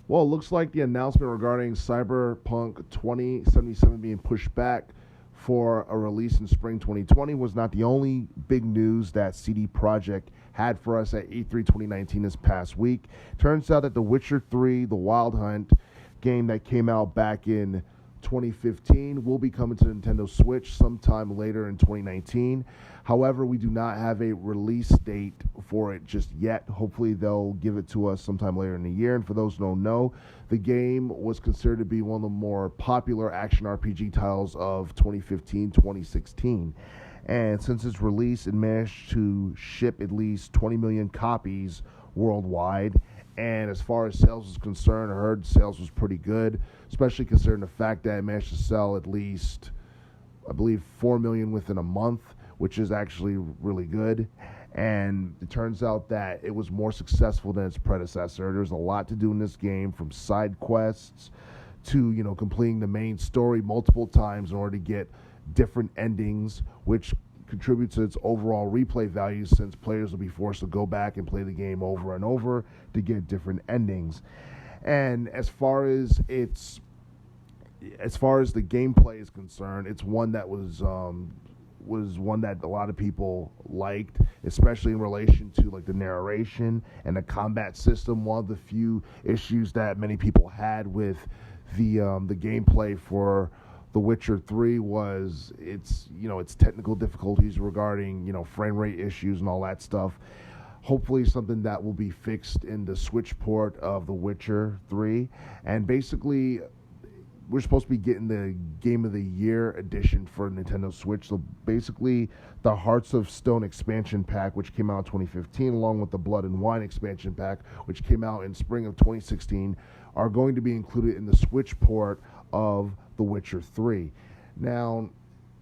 Well, it looks like the announcement regarding Cyberpunk 2077 being pushed back for a release in spring 2020 was not the only big news that CD Projekt had for us at E3 2019 this past week. Turns out that The Witcher 3, The Wild Hunt game that came out back in 2015 will be coming to Nintendo Switch sometime later in 2019. However, we do not have a release date for it just yet. Hopefully, they'll give it to us sometime later in the year. And for those who don't know, the game was considered to be one of the more popular action RPG titles of 2015, 2016. And since its release, it managed to ship at least 20 million copies worldwide. And as far as sales is concerned, I heard sales was pretty good, especially considering the fact that it managed to sell at least, I believe, 4 million within a month, which is actually really good. And it turns out that it was more successful than its predecessor. There's a lot to do in this game, from side quests to, completing the main story multiple times in order to get different endings, which contribute to its overall replay value, since players will be forced to go back and play the game over and over to get different endings. And as far as the gameplay is concerned, it's one that was one that a lot of people liked, especially in relation to like the narration and the combat system. One of the few issues that many people had with the gameplay for The Witcher 3 was its technical difficulties regarding, frame rate issues and all that stuff. Hopefully something that will be fixed in the Switch port of The Witcher 3. And basically, we're supposed to be getting the Game of the Year edition for Nintendo Switch. So basically, the Hearts of Stone expansion pack, which came out in 2015, along with the Blood and Wine expansion pack, which came out in spring of 2016, are going to be included in the Switch port of The Witcher 3. Now,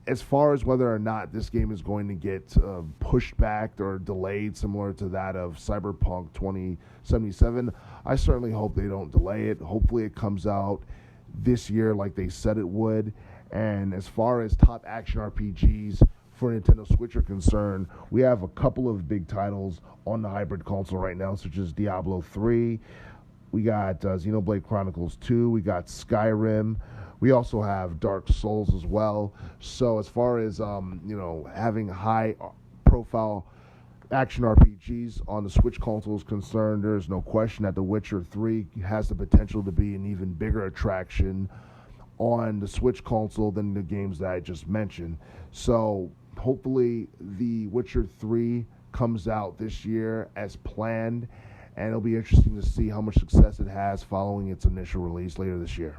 as far as whether or not this game is going to get pushed back or delayed similar to that of Cyberpunk 2077, I certainly hope they don't delay it. Hopefully it comes out this year like they said it would. And as far as top action RPGs for Nintendo Switch are concerned, we have a couple of big titles on the hybrid console right now, such as Diablo 3. We got Xenoblade Chronicles 2. We got Skyrim. We also have Dark Souls as well. So as far as having high profile action RPGs on the Switch console is concerned, there's no question that The Witcher 3 has the potential to be an even bigger attraction on the Switch console than the games that I just mentioned. So hopefully The Witcher 3 comes out this year as planned, and it'll be interesting to see how much success it has following its initial release later this year.